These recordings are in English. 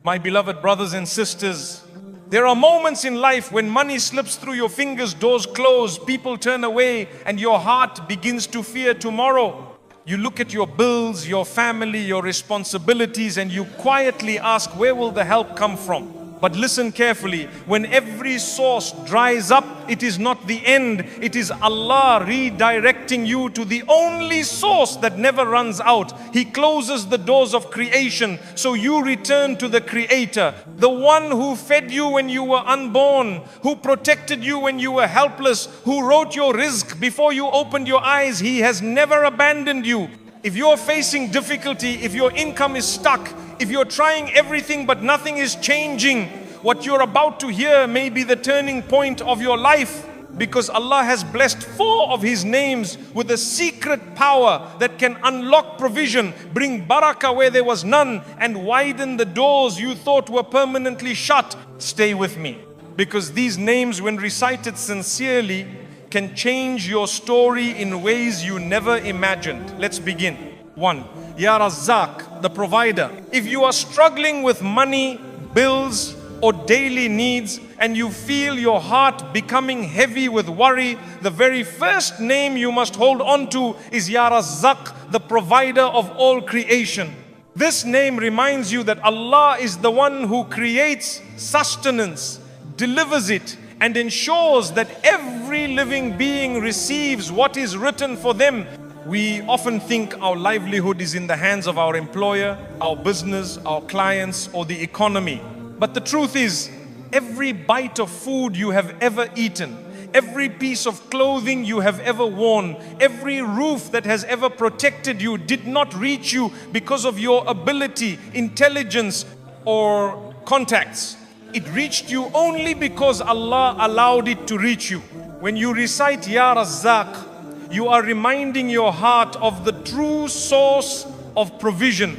My beloved brothers and sisters, there are moments in life when money slips through your fingers, doors close, people turn away, and your heart begins to fear tomorrow. You look at your bills, your family, your responsibilities, and you quietly ask, where will the help come from? But listen carefully, when every source dries up, it is not the end. It is Allah redirecting you to the only source that never runs out. He closes the doors of creation, so you return to the Creator, the one who fed you when you were unborn, who protected you when you were helpless, who wrote your rizq before you opened your eyes. He has never abandoned you. If you're facing difficulty, if your income is stuck, if you're trying everything but nothing is changing, what you're about to hear may be the turning point of your life, because Allah has blessed 4 of His names with a secret power that can unlock provision, bring barakah where there was none, and widen the doors you thought were permanently shut. Stay with me, because these names, when recited sincerely, can change your story in ways you never imagined. Let's begin. 1. Ya Razzaq, the provider. If you are struggling with money, bills, or daily needs, and you feel your heart becoming heavy with worry, the very first name you must hold on to is Ya Razzaq, the provider of all creation. This name reminds you that Allah is the one who creates sustenance, delivers it, and ensures that every living being receives what is written for them. We often think our livelihood is in the hands of our employer, our business, our clients, or the economy. But the truth is, every bite of food you have ever eaten, every piece of clothing you have ever worn, every roof that has ever protected you did not reach you because of your ability, intelligence, or contacts. It reached you only because Allah allowed it to reach you. When you recite Ya Razzaq, you are reminding your heart of the true source of provision.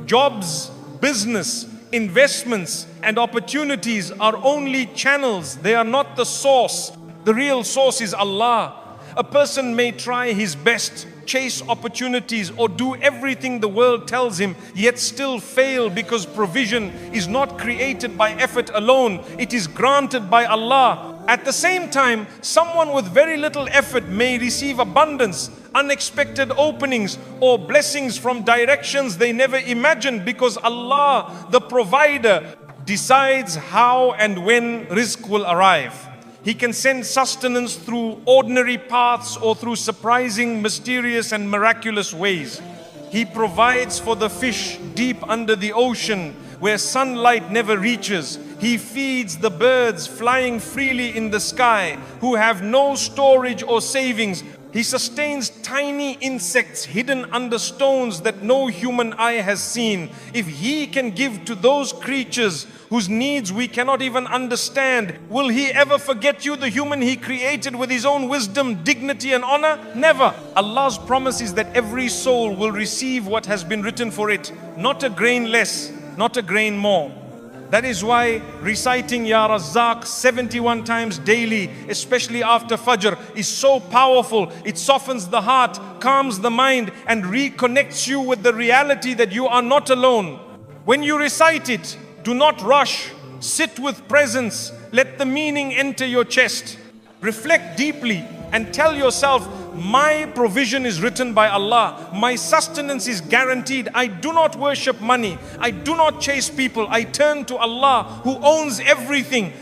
Jobs, business, investments, and opportunities are only channels. They are not the source. The real source is Allah. A person may try his best, chase opportunities, or do everything the world tells him, yet still fail, because provision is not created by effort alone. It is granted by Allah. At the same time, someone with very little effort may receive abundance, unexpected openings, or blessings from directions they never imagined, because Allah, the provider, decides how and when rizq will arrive. He can send sustenance through ordinary paths or through surprising, mysterious, and miraculous ways. He provides for the fish deep under the ocean where sunlight never reaches. He feeds the birds flying freely in the sky who have no storage or savings. He sustains tiny insects hidden under stones that no human eye has seen. If He can give to those creatures whose needs we cannot even understand, will He ever forget you, the human He created with His own wisdom, dignity, and honor? Never. Allah's promise is that every soul will receive what has been written for it, not a grain less, not a grain more. That is why reciting Ya Razzaq 71 times daily, especially after Fajr, is so powerful. It softens the heart, calms the mind, and reconnects you with the reality that you are not alone. When you recite it, do not rush. Sit with presence. Let the meaning enter your chest. Reflect deeply and tell yourself, my provision is written by Allah. My sustenance is guaranteed. I do not worship money. I do not chase people. I turn to Allah who owns everything.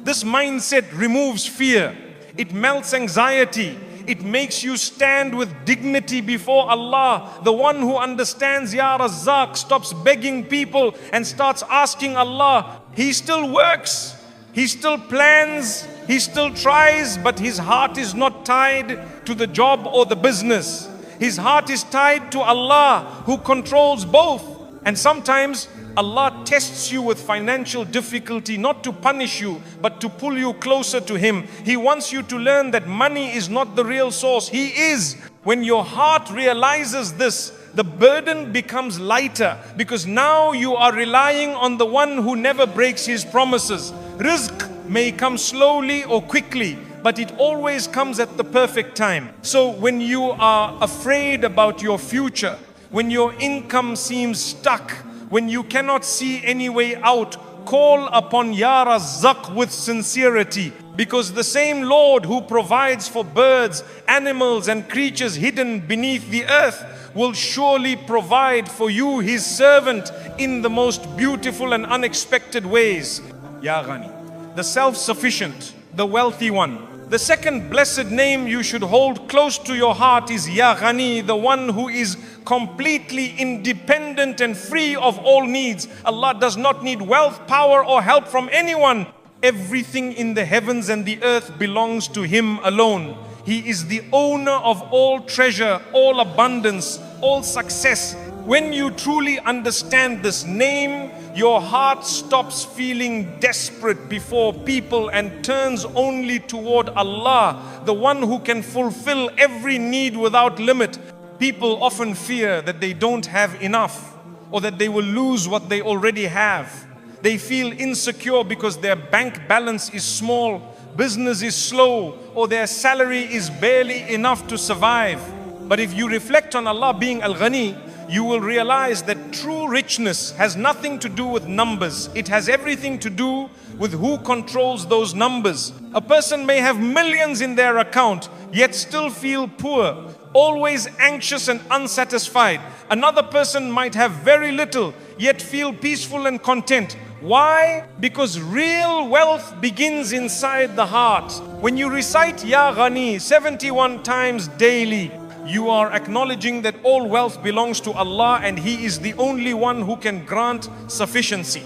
This mindset removes fear. It melts anxiety. It makes you stand with dignity before Allah. The one who understands Ya Razzaq stops begging people and starts asking Allah. He still works. He still plans. He still tries, but his heart is not tied to the job or the business. His heart is tied to Allah who controls both. And sometimes Allah tests you with financial difficulty, not to punish you, but to pull you closer to Him. He wants you to learn that money is not the real source. He is. When your heart realizes this, the burden becomes lighter, because now you are relying on the one who never breaks His promises. Rizq may come slowly or quickly, but it always comes at the perfect time. So when you are afraid about your future, when your income seems stuck, When you cannot see any way out, call upon Ya Razzaq with sincerity, because the same Lord who provides for birds, animals and creatures hidden beneath the earth will surely provide for you, His servant, in the most beautiful and unexpected ways. Ya Ghani, the self-sufficient, the wealthy one. The second blessed name you should hold close to your heart is Ya Ghani, the one who is completely independent and free of all needs. Allah does not need wealth, power or help from anyone. Everything in the heavens and the earth belongs to Him alone. He is the owner of all treasure, all abundance, all success. When you truly understand this name, your heart stops feeling desperate before people and turns only toward Allah, the one who can fulfill every need without limit. People often fear that they don't have enough or that they will lose what they already have. They feel insecure because their bank balance is small, business is slow, or their salary is barely enough to survive. But if you reflect on Allah being Al-Ghani, you will realize that true richness has nothing to do with numbers. It has everything to do with who controls those numbers. A person may have millions in their account, yet still feel poor, always anxious and unsatisfied. Another person might have very little, yet feel peaceful and content. Why? Because real wealth begins inside the heart. When you recite Ya Ghani 71 times daily, you are acknowledging that all wealth belongs to Allah and He is the only one who can grant sufficiency.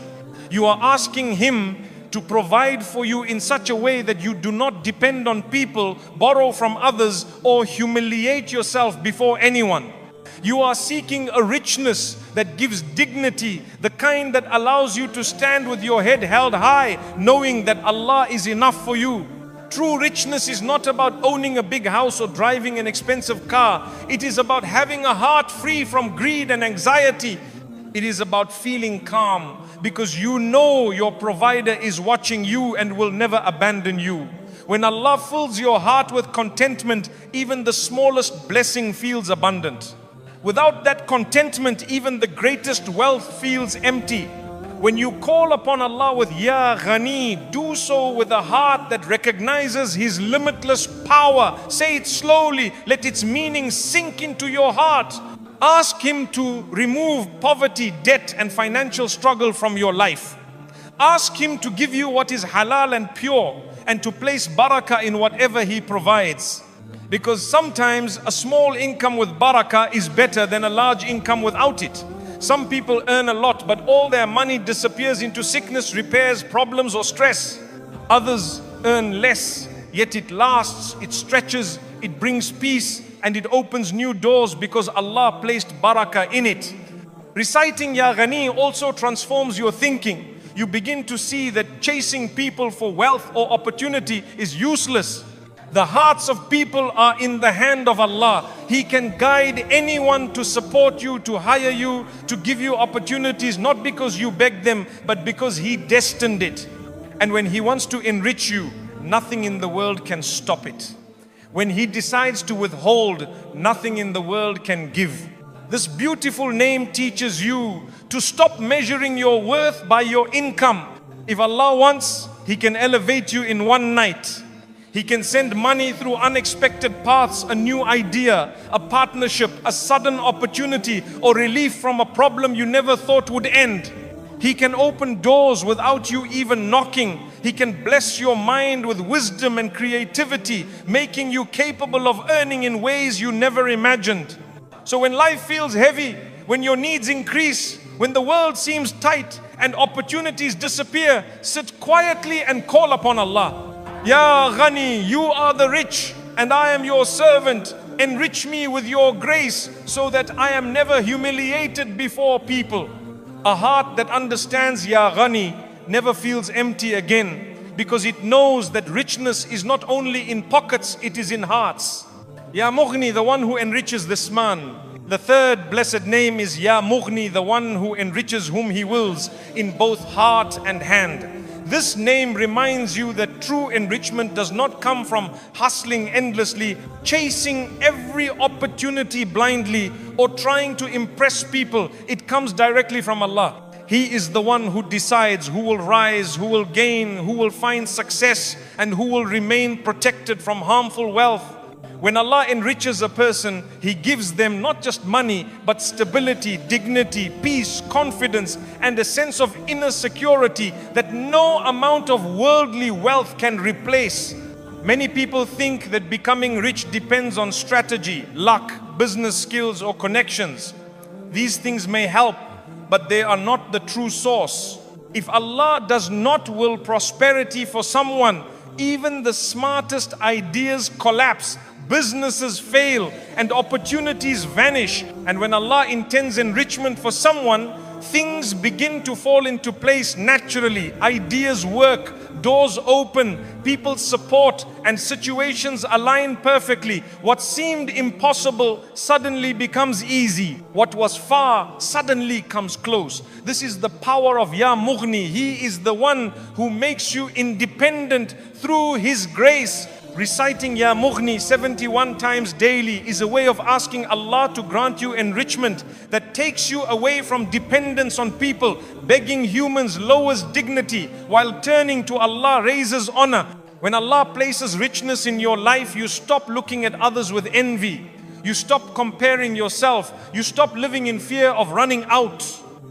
You are asking Him to provide for you in such a way that you do not depend on people, borrow from others, or humiliate yourself before anyone. You are seeking a richness that gives dignity, the kind that allows you to stand with your head held high, knowing that Allah is enough for you. True richness is not about owning a big house or driving an expensive car. It is about having a heart free from greed and anxiety. It is about feeling calm because you know your provider is watching you and will never abandon you. When Allah fills your heart with contentment, even the smallest blessing feels abundant. Without that contentment, even the greatest wealth feels empty. When you call upon Allah with Ya Ghani, do so with a heart that recognizes His limitless power. Say it slowly, let its meaning sink into your heart. Ask Him to remove poverty, debt and financial struggle from your life. Ask Him to give you what is halal and pure and to place barakah in whatever He provides. Because sometimes a small income with barakah is better than a large income without it. Some people earn a lot, but all their money disappears into sickness, repairs, problems or stress. Others earn less, yet it lasts, it stretches, it brings peace and it opens new doors because Allah placed barakah in it. Reciting Ya Ghani also transforms your thinking. You begin to see that chasing people for wealth or opportunity is useless. The hearts of people are in the hand of Allah. He can guide anyone to support you, to hire you, to give you opportunities, not because you begged them, but because He destined it. And when He wants to enrich you, nothing in the world can stop it. When He decides to withhold, nothing in the world can give. This beautiful name teaches you to stop measuring your worth by your income. If Allah wants, He can elevate you in one night. He can send money through unexpected paths, a new idea, a partnership, a sudden opportunity, or relief from a problem you never thought would end. He can open doors without you even knocking. He can bless your mind with wisdom and creativity, making you capable of earning in ways you never imagined. So when life feels heavy, when your needs increase, when the world seems tight and opportunities disappear, sit quietly and call upon Allah. Ya Ghani, you are the rich and I am your servant. Enrich me with your grace so that I am never humiliated before people. A heart that understands Ya Ghani never feels empty again because it knows that richness is not only in pockets, it is in hearts. Ya Mughni, the one who enriches this man. The third blessed name is Ya Mughni, the one who enriches whom He wills in both heart and hand. This name reminds you that true enrichment does not come from hustling endlessly, chasing every opportunity blindly, or trying to impress people. It comes directly from Allah. He is the one who decides who will rise, who will gain, who will find success, and who will remain protected from harmful wealth. When Allah enriches a person, He gives them not just money, but stability, dignity, peace, confidence, and a sense of inner security that no amount of worldly wealth can replace. Many people think that becoming rich depends on strategy, luck, business skills, or connections. These things may help, but they are not the true source. If Allah does not will prosperity for someone, even the smartest ideas collapse, businesses fail, and opportunities vanish. And when Allah intends enrichment for someone, things begin to fall into place naturally. Ideas work, doors open, people support, and situations align perfectly. What seemed impossible suddenly becomes easy. What was far suddenly comes close. This is the power of Ya Mughni. He is the one who makes you independent through His grace. Reciting Ya Mughni 71 times daily is a way of asking Allah to grant you enrichment that takes you away from dependence on people. Begging humans lowers dignity, while turning to Allah raises honor. When Allah places richness in your life, you stop looking at others with envy. You stop comparing yourself. You stop living in fear of running out.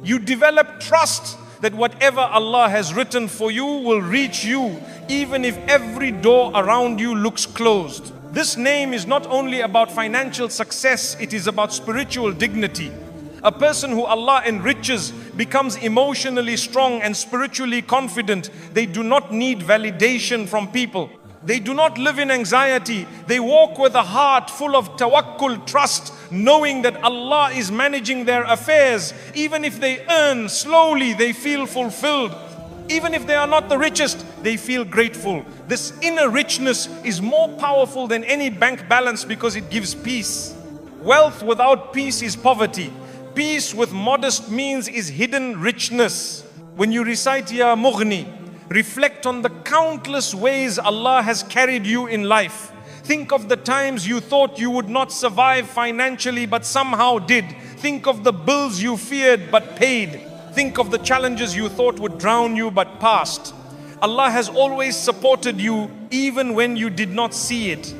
You develop trust that whatever Allah has written for you will reach you, even if every door around you looks closed. This name is not only about financial success, it is about spiritual dignity. A person who Allah enriches becomes emotionally strong and spiritually confident. They do not need validation from people. They do not live in anxiety. They walk with a heart full of tawakkul, trust, knowing that Allah is managing their affairs. Even if they earn slowly, they feel fulfilled. Even if they are not the richest, they feel grateful. This inner richness is more powerful than any bank balance because it gives peace. Wealth without peace is poverty. Peace with modest means is hidden richness. When you recite Ya Mughni, reflect on the countless ways Allah has carried you in life. Think of the times you thought you would not survive financially but somehow did. Think of the bills you feared but paid. Think of the challenges you thought would drown you but passed. Allah has always supported you even when you did not see it.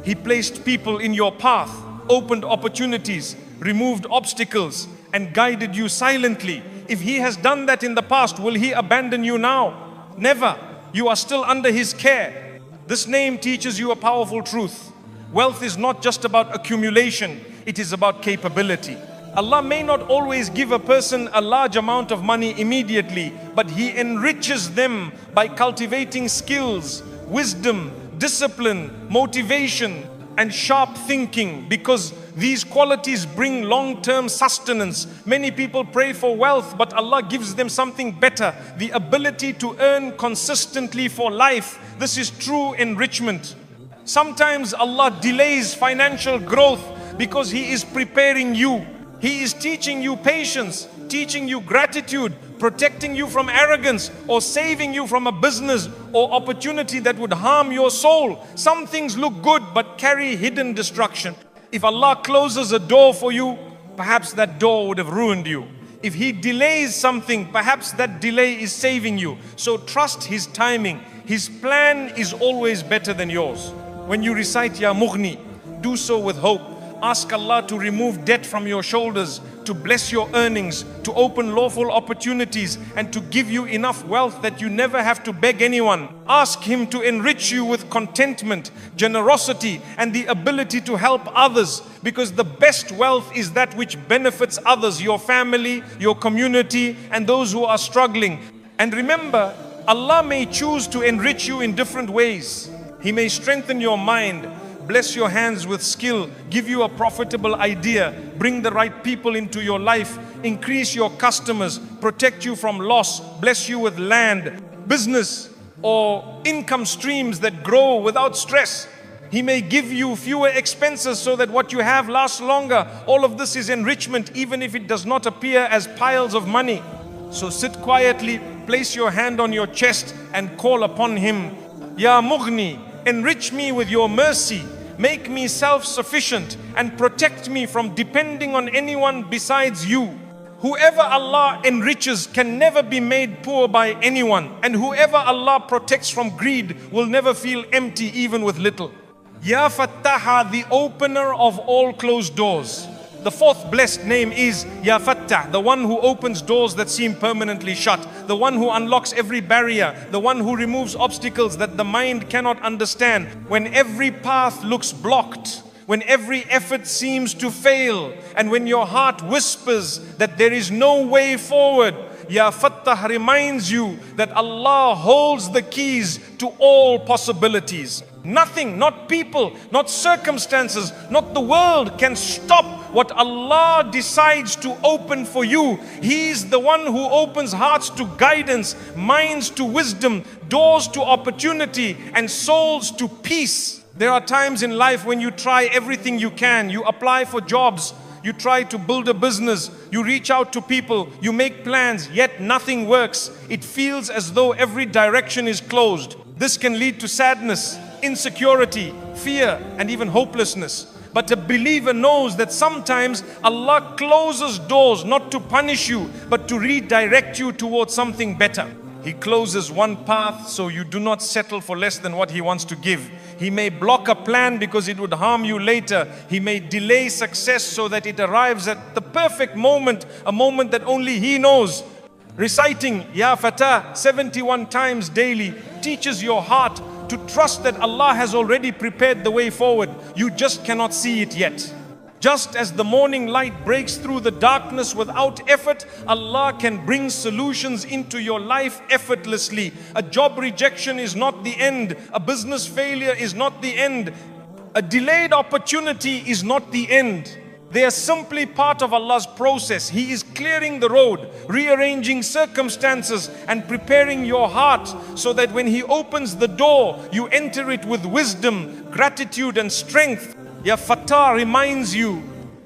He placed people in your path, opened opportunities, removed obstacles, and guided you silently. If He has done that in the past, will He abandon you now? Never. You are still under His care. This name teaches you a powerful truth. Wealth is not just about accumulation, it is about capability. Allah may not always give a person a large amount of money immediately, but He enriches them by cultivating skills, wisdom, discipline, motivation, and sharp thinking, because these qualities bring long-term sustenance. Many people pray for wealth, but Allah gives them something better, the ability to earn consistently for life. This is true enrichment. Sometimes Allah delays financial growth because He is preparing you. He is teaching you patience, teaching you gratitude, protecting you from arrogance, or saving you from a business or opportunity that would harm your soul. Some things look good but carry hidden destruction. If Allah closes a door for you, perhaps that door would have ruined you. If He delays something, perhaps that delay is saving you. So trust His timing. His plan is always better than yours. When you recite Ya Mughni, do so with hope. Ask Allah to remove debt from your shoulders, to bless your earnings, to open lawful opportunities, and to give you enough wealth that you never have to beg anyone. Ask Him to enrich you with contentment, generosity, and the ability to help others, because the best wealth is that which benefits others, your family, your community, and those who are struggling. And remember, Allah may choose to enrich you in different ways. He may strengthen your mind, bless your hands with skill, give you a profitable idea, bring the right people into your life, increase your customers, protect you from loss, bless you with land, business, or income streams that grow without stress. He may give you fewer expenses so that what you have lasts longer. All of this is enrichment, even if it does not appear as piles of money. So sit quietly, place your hand on your chest and call upon Him. Ya Mughni, enrich me with your mercy. Make me self-sufficient and protect me from depending on anyone besides you. Whoever Allah enriches can never be made poor by anyone, and whoever Allah protects from greed will never feel empty even with little. Ya Fattaha, the opener of all closed doors. The fourth blessed name is Ya Fattah, the one who opens doors that seem permanently shut, the one who unlocks every barrier, the one who removes obstacles that the mind cannot understand. When every path looks blocked, when every effort seems to fail, and when your heart whispers that there is no way forward, Ya Fattah reminds you that Allah holds the keys to all possibilities. Nothing, not people, not circumstances, not the world can stop what Allah decides to open for you. He is the one who opens hearts to guidance, minds to wisdom, doors to opportunity, and souls to peace. There are times in life when you try everything you can. You apply for jobs, you try to build a business, you reach out to people, you make plans, yet nothing works. It feels as though every direction is closed. This can lead to sadness, insecurity, fear, and even hopelessness. But a believer knows that sometimes Allah closes doors not to punish you, but to redirect you towards something better. He closes one path so you do not settle for less than what He wants to give. He may block a plan because it would harm you later. He may delay success so that it arrives at the perfect moment, a moment that only He knows. Reciting Ya Fatah 71 times daily teaches your heart to trust that Allah has already prepared the way forward. You just cannot see it yet. Just as the morning light breaks through the darkness without effort, Allah can bring solutions into your life effortlessly. A job rejection is not the end. A business failure is not the end. A delayed opportunity is not the end. They are simply part of Allah's process. He is clearing the road, rearranging circumstances, and preparing your heart so that when He opens the door, you enter it with wisdom, gratitude, and strength. Ya Fatah reminds you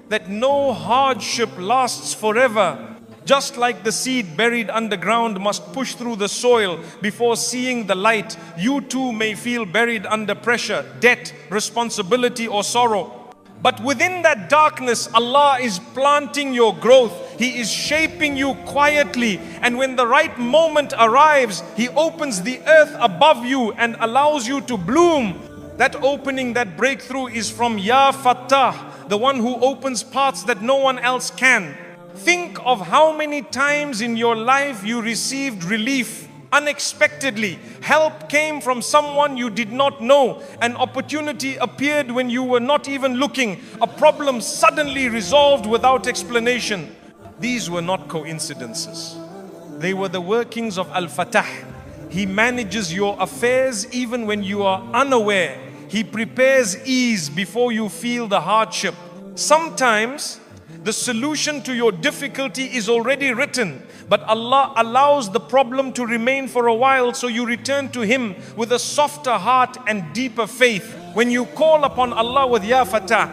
that no hardship lasts forever. Just like the seed buried underground must push through the soil before seeing the light, you too may feel buried under pressure, debt, responsibility, or sorrow. But within that darkness, Allah is planting your growth. He is shaping you quietly. And when the right moment arrives, He opens the earth above you and allows you to bloom. That opening, that breakthrough is from Ya Fattah, the one who opens paths that no one else can. Think of how many times in your life you received relief unexpectedly. Help came from someone you did not know. An opportunity appeared when you were not even looking. A problem suddenly resolved without explanation. These were not coincidences. They were the workings of Al-Fatah. He manages your affairs even when you are unaware. He prepares ease before you feel the hardship. Sometimes the solution to your difficulty is already written, but Allah allows the problem to remain for a while so you return to Him with a softer heart and deeper faith. When you call upon Allah with Ya Fatah,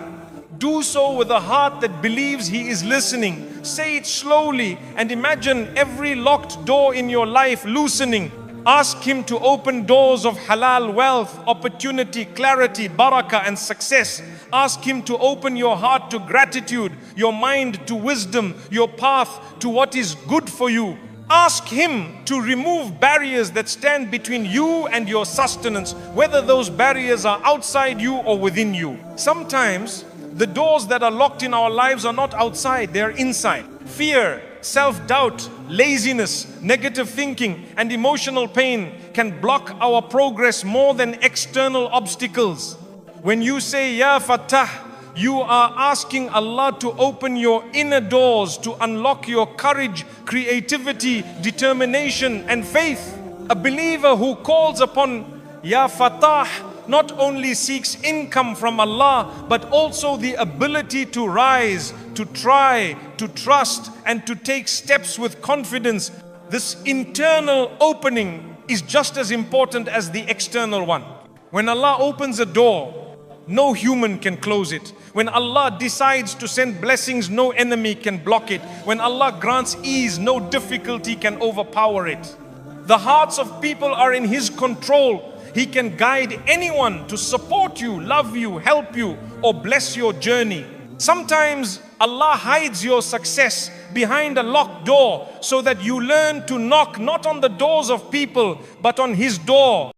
do so with a heart that believes He is listening. Say it slowly and imagine every locked door in your life loosening. Ask Him to open doors of halal wealth, opportunity, clarity, barakah, and success. Ask Him to open your heart to gratitude, your mind to wisdom, your path to what is good for you. Ask Him to remove barriers that stand between you and your sustenance, whether those barriers are outside you or within you. Sometimes the doors that are locked in our lives are not outside, they are inside. Fear, self-doubt, laziness, negative thinking, and emotional pain can block our progress more than external obstacles. When you say Ya Fatah, you are asking Allah to open your inner doors to unlock your courage, creativity, determination, and faith. A believer who calls upon Ya Fatah not only seeks income from Allah, but also the ability to rise, to try, to trust, and to take steps with confidence. This internal opening is just as important as the external one. When Allah opens a door, no human can close it. When Allah decides to send blessings, no enemy can block it. When Allah grants ease, no difficulty can overpower it. The hearts of people are in His control. He can guide anyone to support you, love you, help you, or bless your journey. Sometimes Allah hides your success behind a locked door so that you learn to knock not on the doors of people but on His door.